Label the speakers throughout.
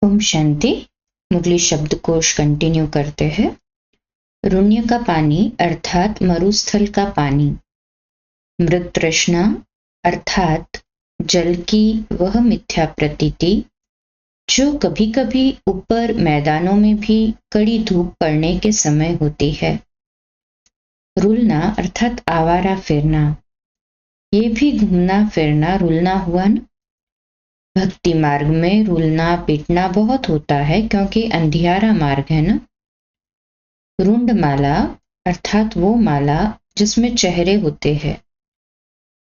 Speaker 1: ओम शांति। मुरली शब्दकोश कंटिन्यू करते हैं। रुण्य का पानी अर्थात मरुस्थल का पानी, मृग तृष्णा अर्थात जल की वह मिथ्या प्रतीति जो कभी कभी ऊपर मैदानों में भी कड़ी धूप पड़ने के समय होती है। रुलना अर्थात आवारा फिरना, ये भी घूमना फिरना रुलना हुआ न। भक्ति मार्ग में रुलना पीटना बहुत होता है क्योंकि अंधियारा मार्ग है ना। रुंड माला अर्थात वो माला जिसमें चेहरे होते हैं।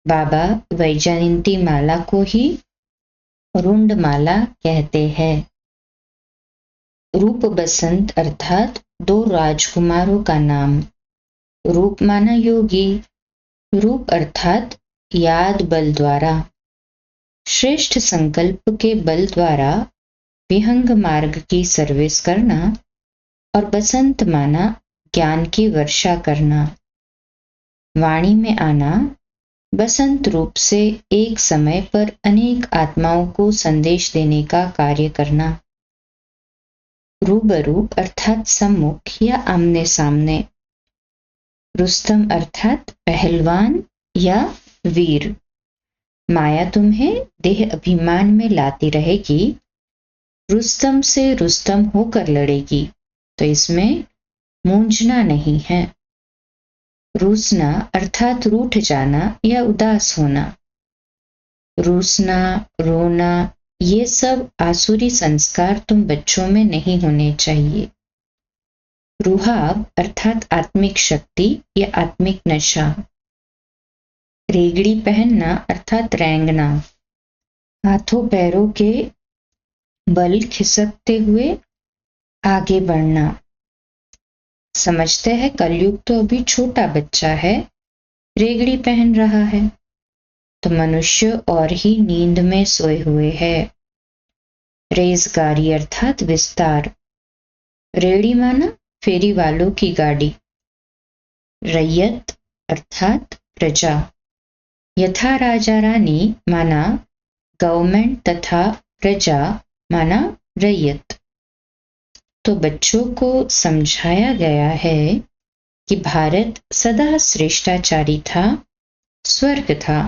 Speaker 1: बाबा वैजयंती माला को ही रुंड माला कहते हैं। रूप बसंत अर्थात दो राजकुमारों का नाम। रूप माना योगी, रूप अर्थात याद बल द्वारा, श्रेष्ठ संकल्प के बल द्वारा विहंग मार्ग की सर्विस करना। और बसंत माना ज्ञान की वर्षा करना। वाणी में आना, बसंत रूप से एक समय पर अनेक आत्माओं को संदेश देने का कार्य करना। रूबरू अर्थात सम्मुख या आमने सामने। रुस्तम अर्थात पहलवान या वीर। माया तुम्हें देह अभिमान में लाती रहेगी, रुस्तम से रुस्तम होकर लड़ेगी, तो इसमें मूंझना नहीं है। रूसना अर्थात रूठ जाना या उदास होना। रूसना, रोना, ये सब आसुरी संस्कार तुम बच्चों में नहीं होने चाहिए। रुहाब अर्थात आत्मिक शक्ति या आत्मिक नशा। रेगड़ी पहनना अर्थात रेंगना, हाथों पैरों के बल खिसकते हुए आगे बढ़ना। समझते हैं कलयुग तो अभी छोटा बच्चा है, रेगड़ी पहन रहा है, तो मनुष्य और ही नींद में सोए हुए है। रेजगारी अर्थात विस्तार। रेड़ी माना फेरी वालों की गाड़ी। रैयत अर्थात प्रजा। यथा राजा रानी माना गवर्नमेंट तथा प्रजा माना रैयत। तो बच्चों को समझाया गया है कि भारत सदा श्रेष्ठाचारी था, स्वर्ग था।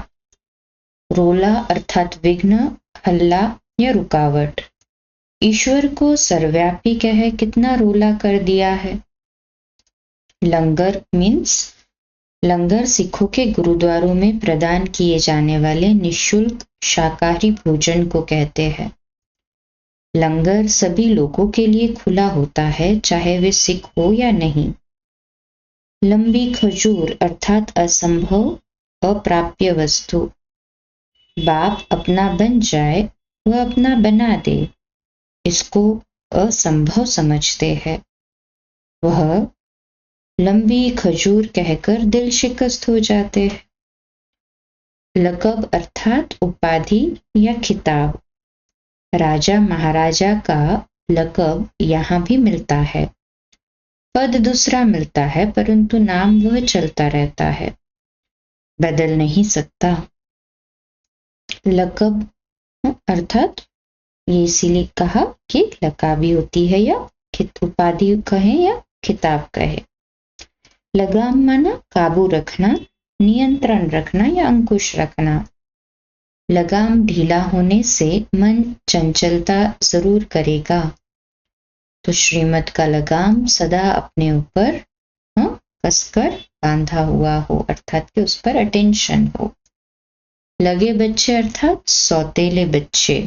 Speaker 1: रोला अर्थात विघ्न, हल्ला या रुकावट। ईश्वर को सर्वव्यापी कह कितना रोला कर दिया है। लंगर मीन्स लंगर सिखों के गुरुद्वारों में प्रदान किए जाने वाले निःशुल्क शाकाहारी भोजन को कहते हैं। लंगर सभी लोगों के लिए खुला होता है, चाहे वे सिख हो या नहीं। लंबी खजूर अर्थात असंभव, अप्राप्य वस्तु। बाप अपना बन जाए, वह अपना बना दे, इसको असंभव समझते हैं। वह लंबी खजूर कहकर दिल शिकस्त हो जाते हैं। लकब अर्थात उपाधि या खिताब। राजा महाराजा का लकब यहाँ भी मिलता है, पद दूसरा मिलता है, परंतु नाम वह चलता रहता है, बदल नहीं सकता। लकब अर्थात ये इसीलिए कहा कि लकाबी होती है, या उपाधि कहे या खिताब कहे। लगाम माना काबू रखना, नियंत्रण रखना या अंकुश रखना। लगाम ढीला होने से मन चंचलता जरूर करेगा, तो श्रीमत का लगाम सदा अपने ऊपर कसकर बांधा हुआ हो, अर्थात कि उस पर अटेंशन हो। लगे बच्चे अर्थात सौतेले बच्चे।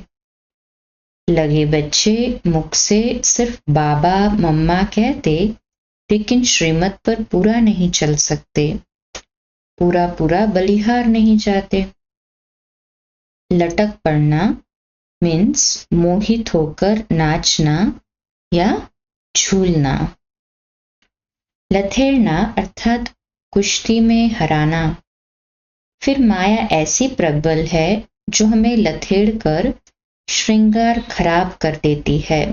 Speaker 1: लगे बच्चे मुख से सिर्फ बाबा मम्मा कहते, लेकिन श्रीमत पर पूरा नहीं चल सकते, पूरा पूरा बलिहार नहीं जाते। लटक पड़ना मीन्स मोहित होकर नाचना या झूलना। लथेड़ना अर्थात कुश्ती में हराना। फिर माया ऐसी प्रबल है जो हमें लथेड़ कर श्रृंगार खराब कर देती है।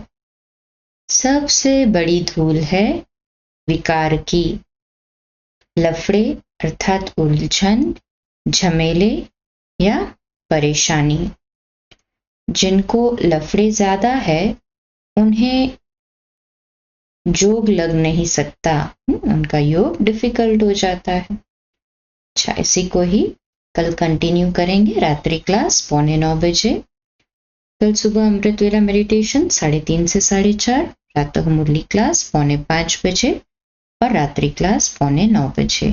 Speaker 1: सबसे बड़ी धूल है विकार की। लफड़े अर्थात उलझन, झमेले या परेशानी। जिनको लफड़े ज्यादा है उन्हें योग लग नहीं सकता, उनका योग डिफिकल्ट हो जाता है। अच्छा, इसी को ही कल कंटिन्यू करेंगे। रात्रि क्लास 8:45 बजे, कल सुबह अमृत वेला मेडिटेशन 3:30 से 4:30, प्रातः मुरली क्लास 4:45 बजे और रात्रि क्लास 8:45 बजे।